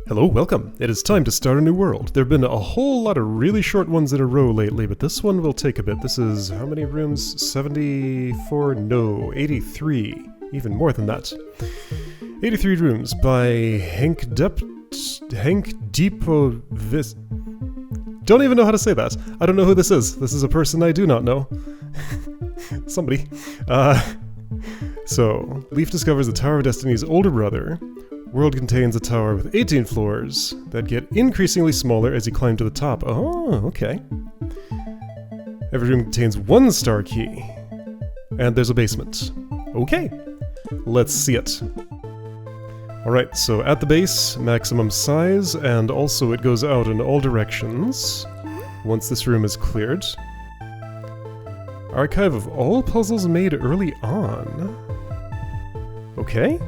Hello, welcome. It is time to start a new world. There have been a whole lot of really short ones in a row lately, but this one will take a bit. This is, how many rooms? 74? No, 83. Even more than that. 83 rooms by Henk Deepo... Don't even know how to say that. I don't know who this is. This is a person I do not know. Somebody. So, Leaf discovers the Tower of Destiny's older brother. World contains a tower with 18 floors that get increasingly smaller as you climb to the top. Oh, okay. Every room contains one star key. And there's a basement. Okay. Let's see it. Alright, so at the base, maximum size, and also it goes out in all directions. Once this room is cleared. Archive of all puzzles made early on. Okay.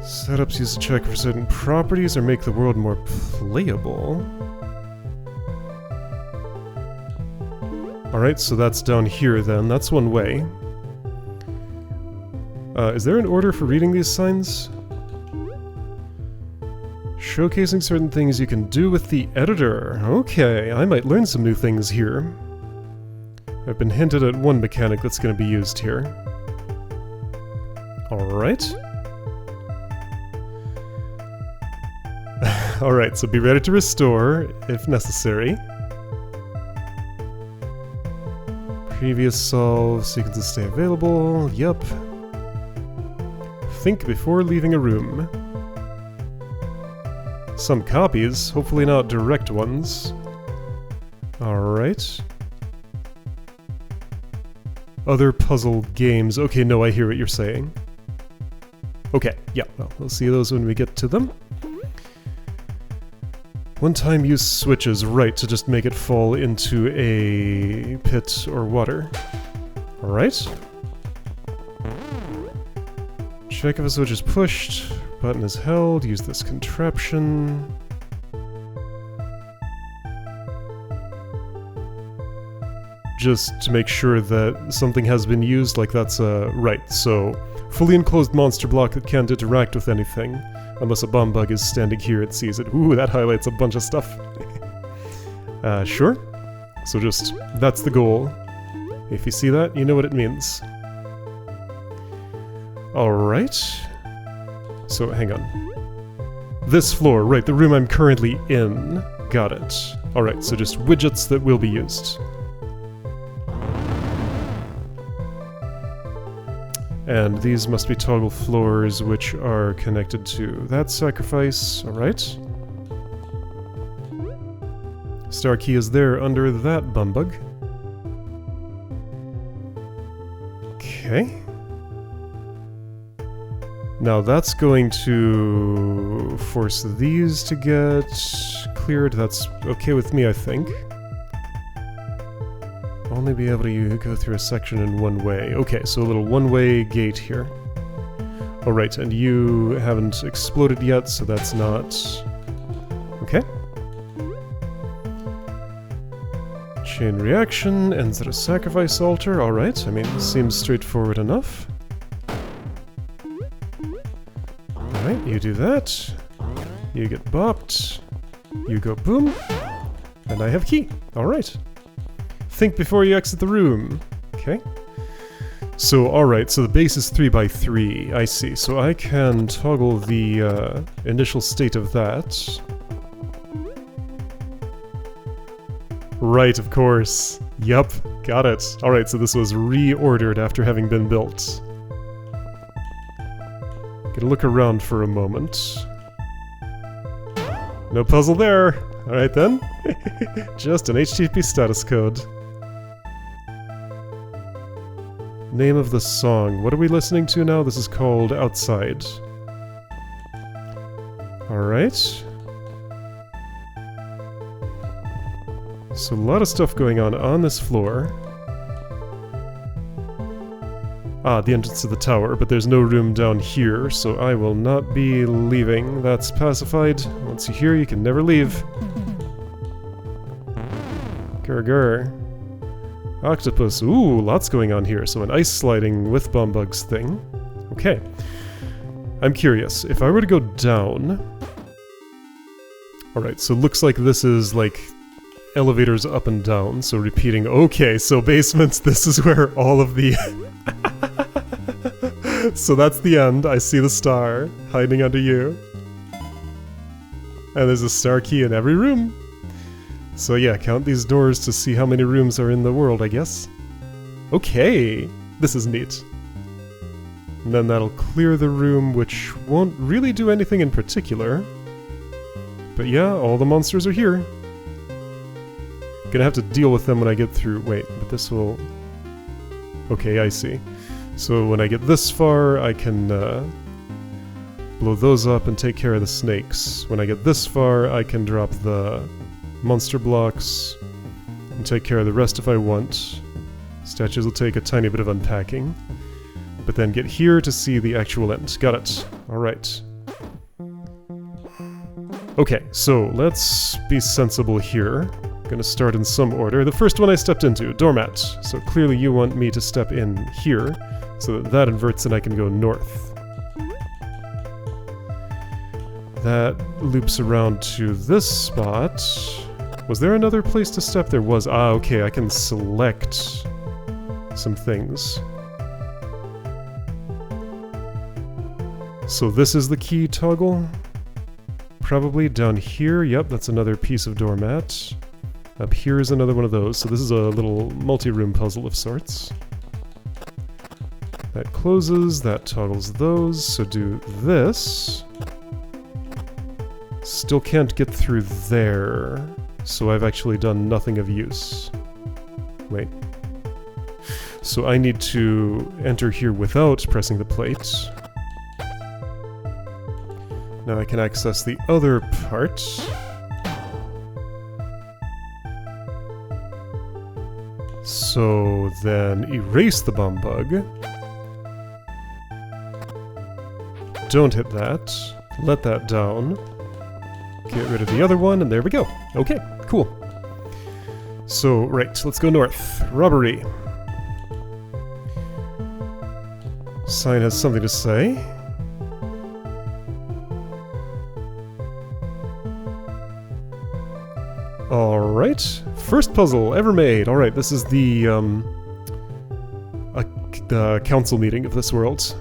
Setups used to check for certain properties or make the world more playable. Alright, so that's down here then. That's one way. Is there an order for reading these signs? Showcasing certain things you can do with the editor. Okay, I might learn some new things here. I've been hinted at one mechanic that's going to be used here. Alright. Alright, so be ready to restore, if necessary. Previous solve, sequences stay available, yep. Think before leaving a room. Some copies, hopefully not direct ones. Alright. Other puzzle games, okay, no, I hear what you're saying. Okay, yeah, well, we'll see those when we get to them. One-time use switches, right, to just make it fall into a pit or water. Alright. Check if a switch is pushed, button is held, use this contraption. Just to make sure that something has been used, like that's right, so fully enclosed monster block that can't interact with anything. Unless a bomb bug is standing here and sees it. Ooh, that highlights a bunch of stuff. Sure. So just, that's the goal. If you see that, you know what it means. Alright. So, hang on. This floor, right, the room I'm currently in. Got it. Alright, so just widgets that will be used. And these must be toggle floors which are connected to that sacrifice, alright. Star key is there under that bumbug. Okay. Now that's going to force these to get cleared. That's okay with me, I think. Only be able to go through a section in one way. Okay, so a little one-way gate here. Alright, and you haven't exploded yet, so that's not... Okay. Chain reaction, ends at a sacrifice altar. Alright, I mean, this seems straightforward enough. Alright, you do that. You get bopped. You go boom. And I have key. Alright. Think before you exit the room. Okay. So, alright, so the base is 3x3. I see. So I can toggle the initial state of that. Right, of course. Yup, got it. Alright, so this was reordered after having been built. Gonna look around for a moment. No puzzle there. Alright then. Just an HTTP status code. Name of the song. What are we listening to now? This is called Outside. Alright. So a lot of stuff going on this floor. Ah, the entrance to the tower, but there's no room down here, so I will not be leaving. That's pacified. Once you're here, you can never leave. Grr. Octopus. Ooh, lots going on here. So an ice sliding with bomb bugs thing. Okay. I'm curious, if I were to go down... Alright, so looks like this is like elevators up and down, so repeating. Okay, so basements, this is where all of the... So that's the end. I see the star hiding under you. And there's a star key in every room. So yeah, count these doors to see how many rooms are in the world, I guess. Okay, this is neat. And then that'll clear the room, which won't really do anything in particular. But yeah, all the monsters are here. Gonna have to deal with them when I get through... Wait, but this will... Okay, I see. So when I get this far, I can blow those up and take care of the snakes. When I get this far, I can drop the monster blocks and take care of the rest if I want. Statues will take a tiny bit of unpacking. But then get here to see the actual end. Got it. Alright. Okay, so let's be sensible here. Gonna start in some order. The first one I stepped into, Doormat. So clearly you want me to step in here, so that that inverts and I can go north. That loops around to this spot. Was there another place to step? There was. Ah, okay, I can select some things. So this is the key toggle. Probably down here. Yep, that's another piece of doormat. Up here is another one of those. So this is a little multi-room puzzle of sorts. That closes, that toggles those, so do this. Still can't get through there, so I've actually done nothing of use. Wait. So I need to enter here without pressing the plate. Now I can access the other part. So then erase the bomb bug. Don't hit that. Let that down. Get rid of the other one, and there we go. Okay, cool. So, right, let's go north. Robbery. Sign has something to say. Alright, first puzzle ever made. Alright, this is the council meeting of this world.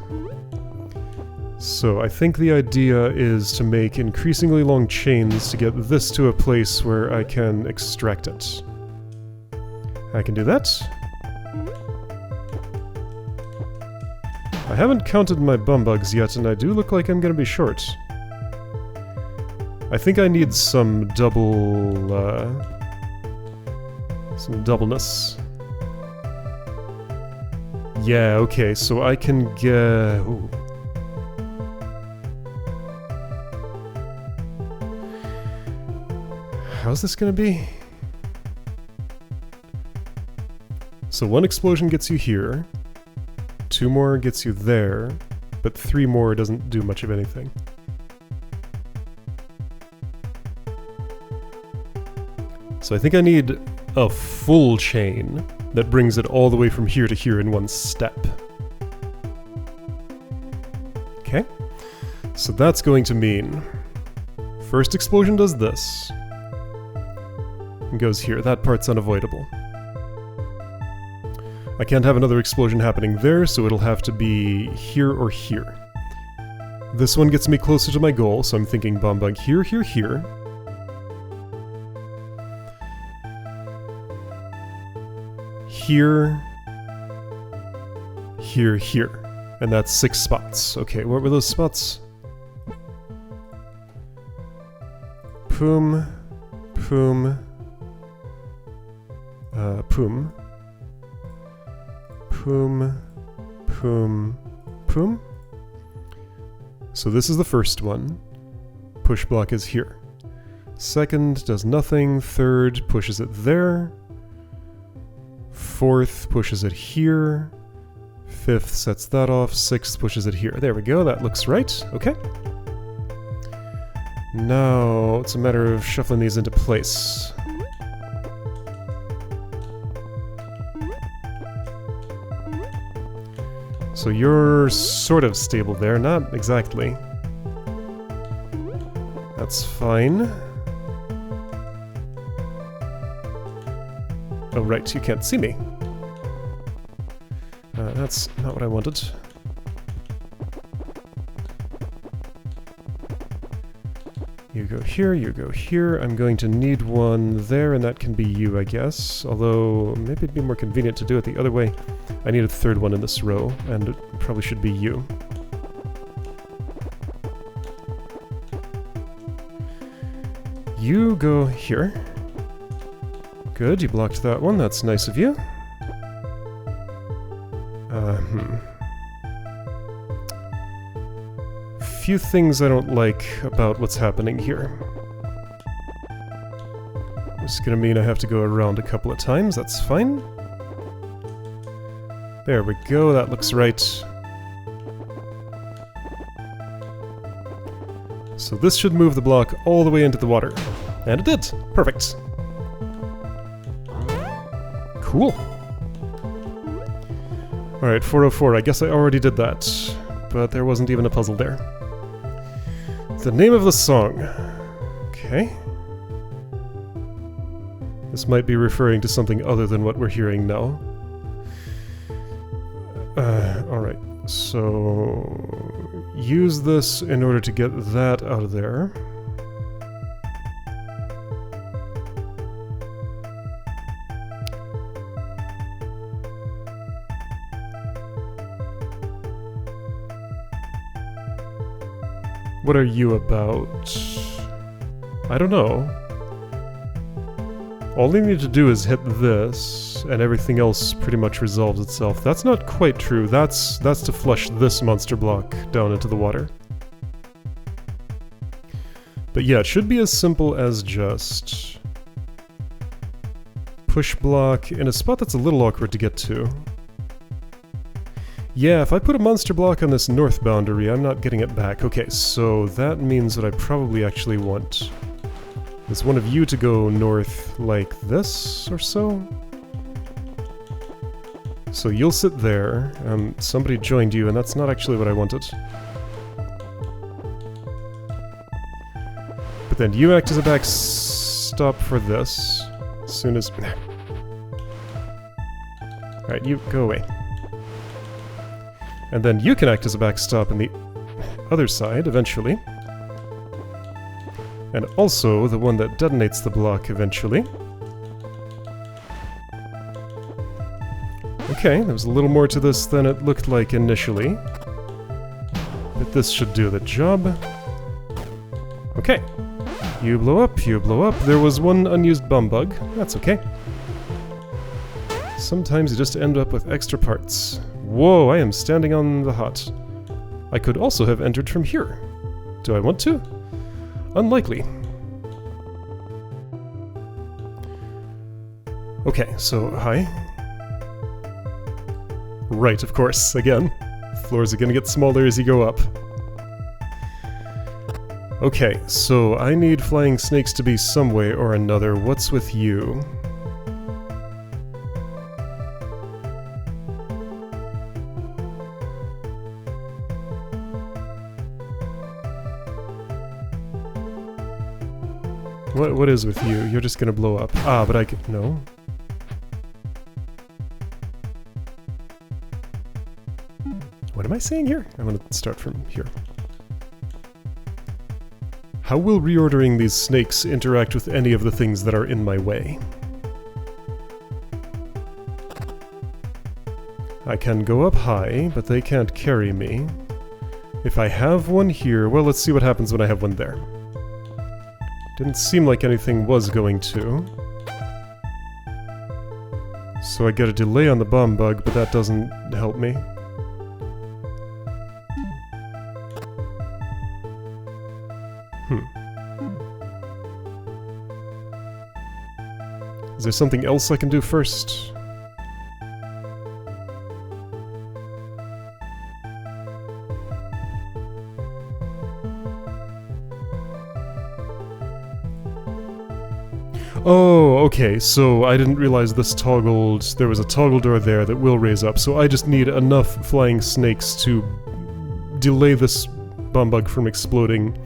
So I think the idea is to make increasingly long chains to get this to a place where I can extract it. I can do that. I haven't counted my bum bugs yet, and I do look like I'm gonna be short. I think I need some doubleness. Yeah, okay, so I can get... Ooh. How's this gonna be? So one explosion gets you here, 2 more gets you there, but 3 more doesn't do much of anything. So I think I need a full chain that brings it all the way from here to here in one step. Okay, so that's going to mean first explosion does this. And goes here. That part's unavoidable. I can't have another explosion happening there, so it'll have to be here or here. This one gets me closer to my goal, so I'm thinking bomb bug here, here, here. Here, here, here. And that's 6 spots. Okay, what were those spots? Poom, poom, poom, poom, poom, poom. So this is the first one. Push block is here. Second does nothing. Third pushes it there. Fourth pushes it here. Fifth sets that off. Sixth pushes it here. There we go, that looks right. Okay. Now it's a matter of shuffling these into place. So So you're sort of stable there, not exactly. That's fine. Oh right, you can't see me. That's not what I wanted. You go here, you go here. I'm going to need one there, and that can be you, I guess. Although, maybe it'd be more convenient to do it the other way. I need a third one in this row, and it probably should be you. You go here. Good, you blocked that one. That's nice of you. Few things I don't like about what's happening here. This is gonna mean I have to go around a couple of times. That's fine. There we go. That looks right. So this should move the block all the way into the water. And it did! Perfect. Cool. Alright, 404. I guess I already did that. But there wasn't even a puzzle there. The name of the song. Okay. This might be referring to something other than what we're hearing now. Alright, so use this in order to get that out of there. What are you about? I don't know. All you need to do is hit this, and everything else pretty much resolves itself. That's not quite true. That's to flush this monster block down into the water. But yeah, it should be as simple as just push block in a spot that's a little awkward to get to. Yeah, if I put a monster block on this north boundary, I'm not getting it back. Okay, so that means that I probably actually want is one of you to go north like this or so. So you'll sit there. Somebody joined you, and that's not actually what I wanted. But then you act as a backstop for this. As soon as... Alright, you go away. And then you can act as a backstop in the other side, eventually. And also the one that detonates the block, eventually. Okay, there was a little more to this than it looked like initially. But this should do the job. Okay. You blow up, you blow up. There was one unused bomb bug. That's okay. Sometimes you just end up with extra parts. Whoa, I am standing on the hut. I could also have entered from here. Do I want to? Unlikely. Okay, so hi. Right, of course, again. Floors are gonna get smaller as you go up. Okay, so I need flying snakes to be some way or another. What's with you? What is with you? You're just gonna blow up. Ah, but I can... No. What am I saying here? I'm gonna start from here. How will reordering these snakes interact with any of the things that are in my way? I can go up high, but they can't carry me. If I have one here... Well, let's see what happens when I have one there. Didn't seem like anything was going to. So I get a delay on the bomb bug, but that doesn't help me. Is there something else I can do first? Oh, okay, so I didn't realize this toggled... There was a toggle door there that will raise up, so I just need enough flying snakes to delay this bomb bug from exploding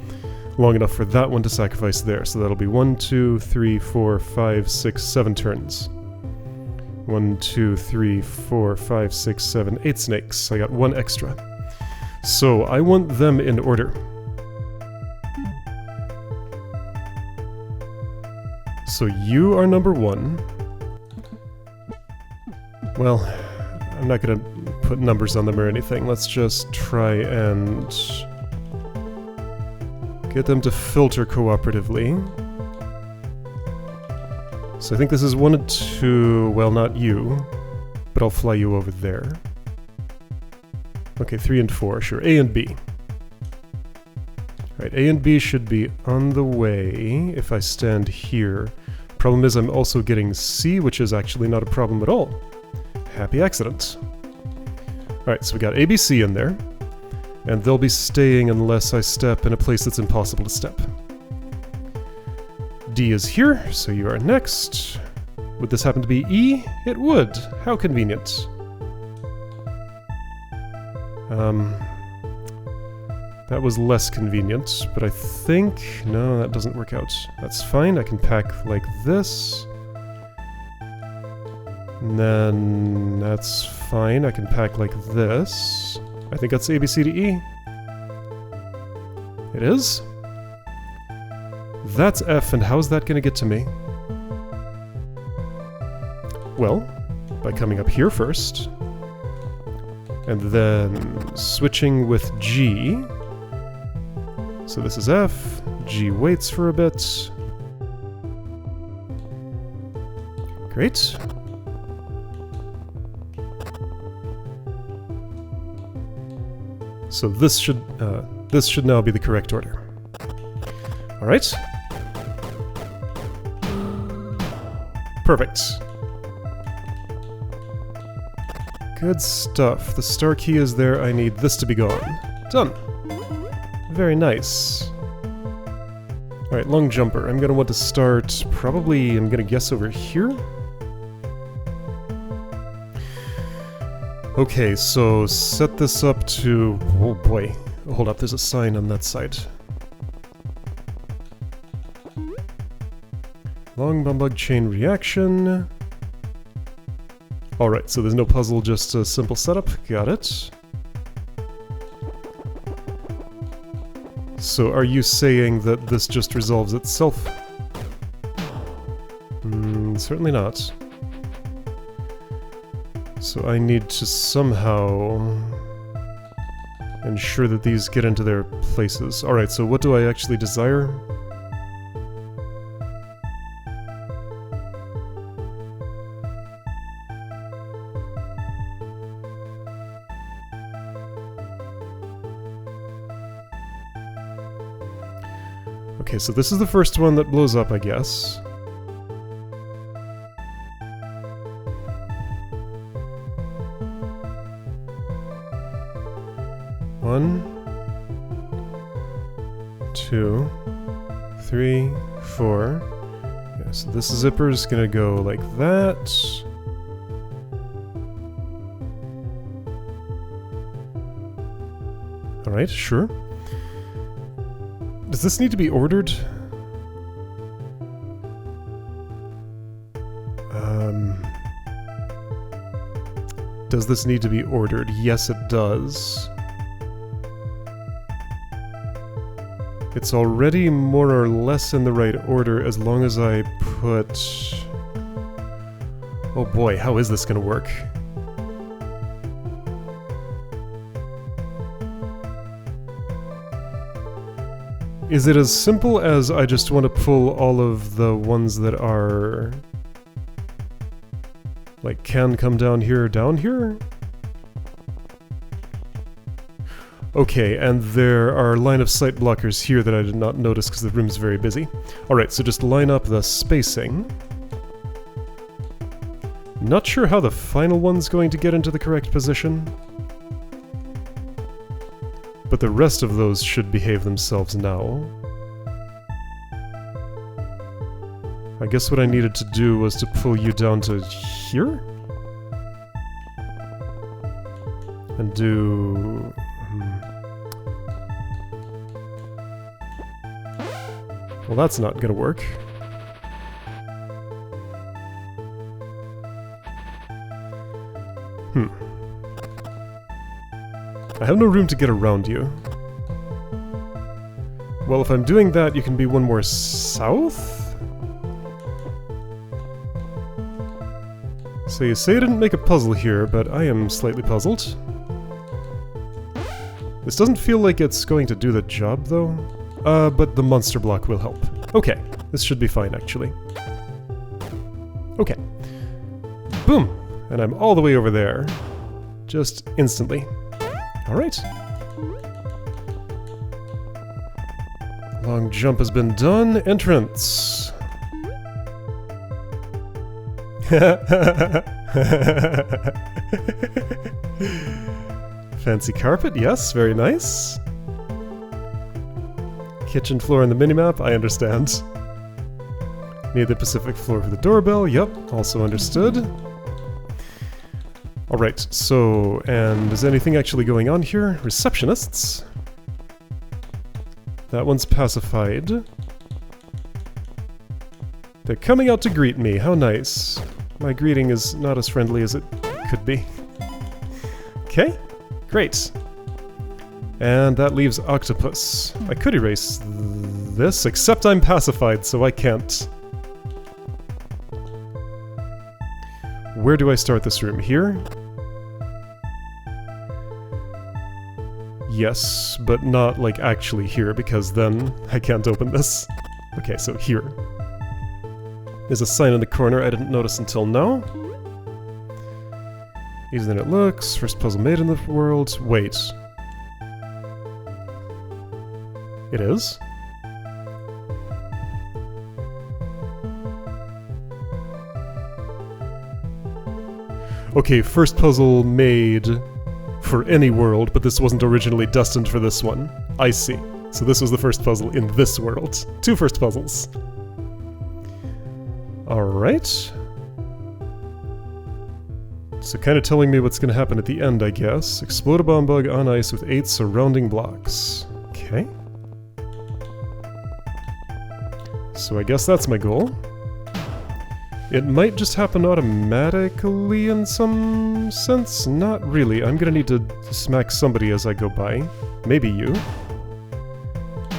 long enough for that one to sacrifice there. So that'll be 1, 2, 3, 4, 5, 6, 7 turns. 1, 2, 3, 4, 5, 6, 7, 8 snakes. I got 1 extra. So I want them in order. So you are number 1. Well, I'm not gonna put numbers on them or anything. Let's just try and get them to filter cooperatively. So I think this is 1 and 2, well, not you, but I'll fly you over there. Okay, 3 and 4, sure. A and B. Alright, A and B should be on the way if I stand here. Problem is I'm also getting C, which is actually not a problem at all. Happy accident. Alright, so we got ABC in there. And they'll be staying unless I step in a place that's impossible to step. D is here, so you are next. Would this happen to be E? It would. How convenient. That was less convenient, but I think... No, that doesn't work out. That's fine, I can pack like this. And then... that's fine, I can pack like this. I think that's A, B, C, D, E. It is? That's F, and how's that gonna get to me? Well, by coming up here first. And then switching with G. So this is F, G waits for a bit. Great. So this should now be the correct order. All right. Perfect. Good stuff. The star key is there. I need this to be gone. Done. Very nice. Alright, long jumper. I'm gonna want to start probably, I'm gonna guess over here? Okay, so set this up to... oh boy. Hold up, there's a sign on that side. Long bumbug chain reaction. Alright, so there's no puzzle, just a simple setup. Got it. So are you saying that this just resolves itself? Certainly not. So I need to somehow ensure that these get into their places. Alright, so what do I actually desire? Okay, so this is the first one that blows up, I guess. One, 2, 3, 4. Yeah, so this zipper is gonna go like that. Alright, sure. Does this need to be ordered? Does this need to be ordered? Yes, it does. It's already more or less in the right order as long as I put... oh boy, how is this gonna work? Is it as simple as I just want to pull all of the ones that are... like, can come down here? Okay, and there are line-of-sight blockers here that I did not notice because the room's very busy. Alright, so just line up the spacing. Not sure how the final one's going to get into the correct position. But the rest of those should behave themselves now. I guess what I needed to do was to pull you down to here? And do... Well, that's not gonna work. I have no room to get around you. Well, if I'm doing that, you can be one more south? So you say I didn't make a puzzle here, but I am slightly puzzled. This doesn't feel like it's going to do the job, though. But the monster block will help. Okay, this should be fine, actually. Okay. Boom! And I'm all the way over there. Just instantly. Alright. Long jump has been done. Entrance. Fancy carpet, yes, very nice. Kitchen floor in the minimap, I understand. Need the Pacific floor for the doorbell, yep, also understood. Alright, so, and is anything actually going on here? Receptionists. That one's pacified. They're coming out to greet me, how nice. My greeting is not as friendly as it could be. Okay, great. And that leaves Octopus. I could erase this, except I'm pacified, so I can't. Where do I start this room? Here? Yes, but not like actually here, because then I can't open this. Okay, so here. There's a sign in the corner I didn't notice until now. Easier than it looks. First puzzle made in the world. Wait. It is? Okay, first puzzle made for any world, but this wasn't originally destined for this one. I see. So this was the first puzzle in this world. Two first puzzles. Alright. So kind of telling me what's going to happen at the end, I guess. Explode a bomb bug on ice with 8 surrounding blocks. Okay. So I guess that's my goal. It might just happen automatically in some sense. Not really. I'm gonna need to smack somebody as I go by. Maybe you.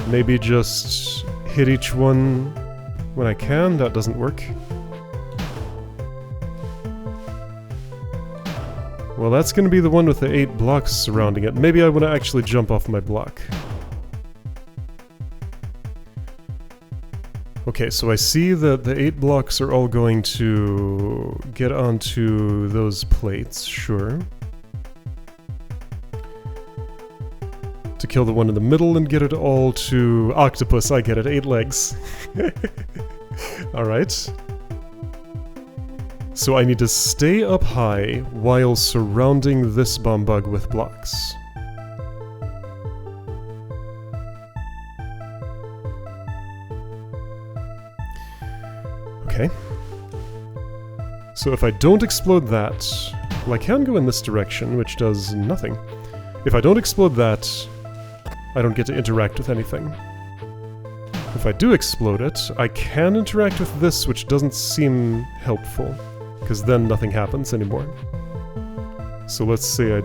Maybe just hit each one when I can. That doesn't work. Well, that's gonna be the one with the 8 blocks surrounding it. Maybe I want to actually jump off my block. Okay, so I see that the 8 blocks are all going to get onto those plates, sure. To kill the one in the middle and get it all to Octopus, I get it, 8 legs. Alright. So I need to stay up high while surrounding this bomb bug with blocks. Okay. So if I don't explode that, well, I can go in this direction, which does nothing. If I don't explode that, I don't get to interact with anything. If I do explode it, I can interact with this, which doesn't seem helpful, because then nothing happens anymore. So let's say I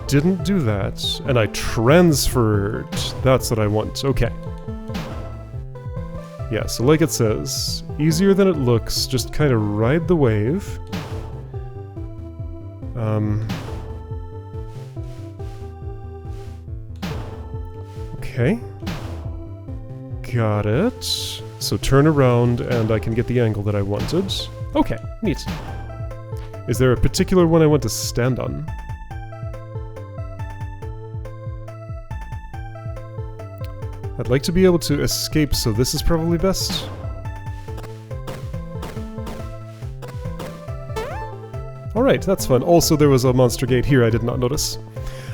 didn't do that, and I transferred. That's what I want. Okay. Yeah, so like it says, easier than it looks, just kind of ride the wave. Okay. Got it. So turn around and I can get the angle that I wanted. Okay, neat. Is there a particular one I want to stand on? I'd like to be able to escape, so this is probably best. Alright, that's fun. Also, there was a monster gate here I did not notice.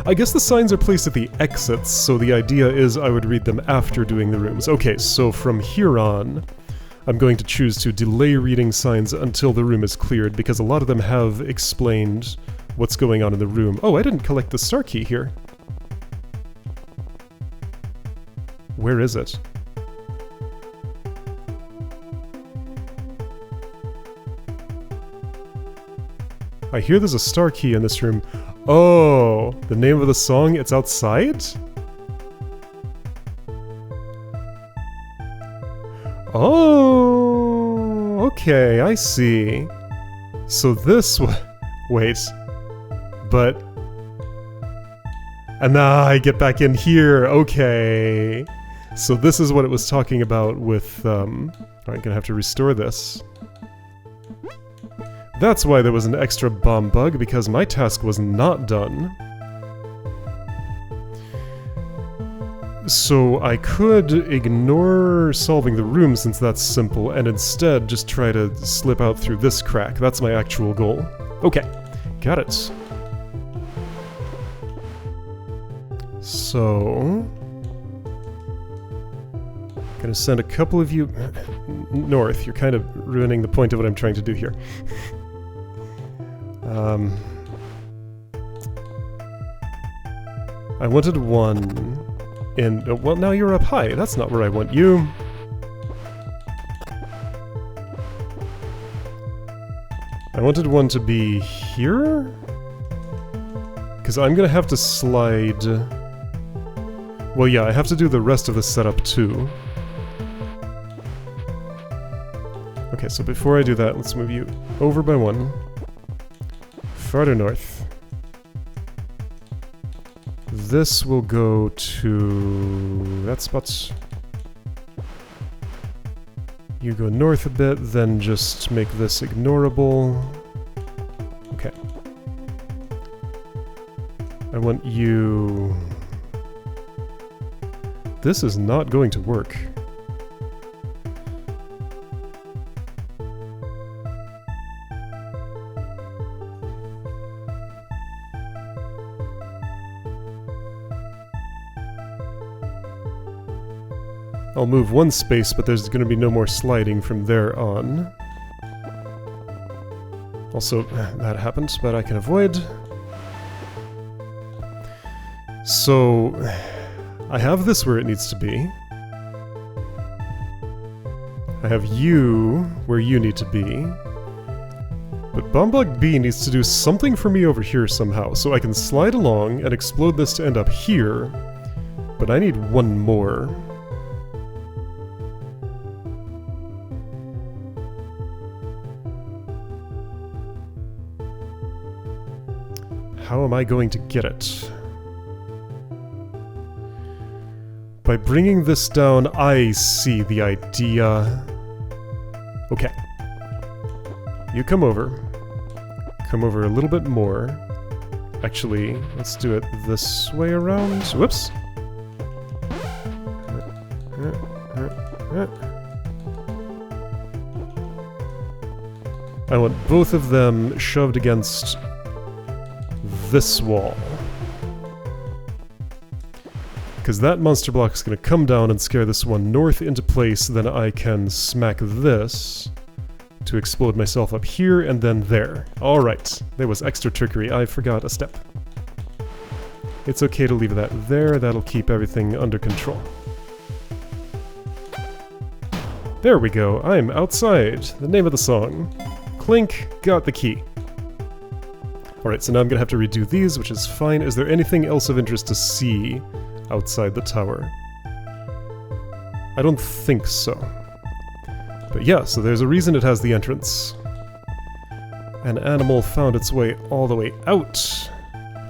I guess the signs are placed at the exits, so the idea is I would read them after doing the rooms. Okay, so from here on, I'm going to choose to delay reading signs until the room is cleared, because a lot of them have explained what's going on in the room. Oh, I didn't collect the star key here. Where is it? I hear there's a star key in this room. Oh, the name of the song, it's outside? Oh, okay, I see. So this wait. But... And now I get back in here, okay. So this is what it was talking about with, Alright, gonna have to restore this. That's why there was an extra bomb bug, because my task was not done. So I could ignore solving the room since that's simple, and instead just try to slip out through this crack. That's my actual goal. Okay, got it. So... gonna send a couple of you north. You're kind of ruining the point of what I'm trying to do here. I wanted one in... oh, well, now you're up high. That's not where I want you. I wanted one to be here? Because I'm gonna have to slide... well, yeah, I have to do the rest of the setup too. Okay, so before I do that, let's move you over by one. Farther north. This will go to that spot. You go north a bit, then just make this ignorable. Okay. I want you... This is not going to work. I'll move one space, but there's going to be no more sliding from there on. Also, that happened, but I can avoid. So, I have this where it needs to be. I have you where you need to be. But Bombug B needs to do something for me over here somehow, so I can slide along and explode this to end up here. But I need one more. How am I going to get it? By bringing this down, I see the idea. Okay. You come over. Come over a little bit more. Actually, let's do it this way around. Whoops. I want both of them shoved against this wall. Because that monster block is going to come down and scare this one north into place, then I can smack this to explode myself up here and then there. Alright, there was extra trickery, I forgot a step. It's okay to leave that there, that'll keep everything under control. There we go, I'm outside, the name of the song. Clink, got the key. Alright, so now I'm gonna have to redo these, which is fine. Is there anything else of interest to see outside the tower? I don't think so. But yeah, so there's a reason it has the entrance. An animal found its way all the way out.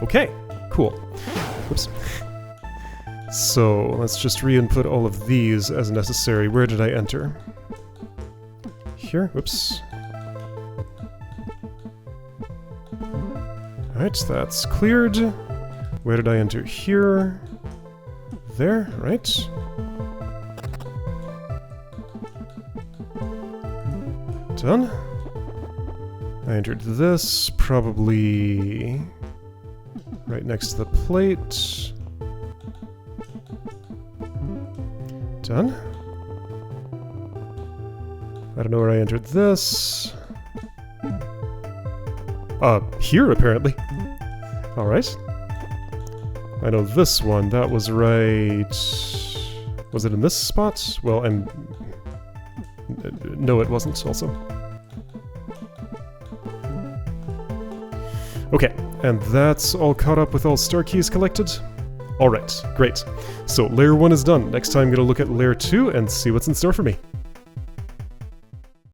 Okay, cool. Whoops. So, let's just re-input all of these as necessary. Where did I enter? Here? Whoops. Alright, that's cleared. Where did I enter? Here. There, right? Done. I entered this, probably right next to the plate. Done. I don't know where I entered this. Here, apparently. Alright. I know this one, that was right... Was it in this spot? Well, and... No, it wasn't, also. Okay, and that's all caught up with all star keys collected? Alright, great. So, layer 1 is done. Next time I'm going to look at layer 2 and see what's in store for me.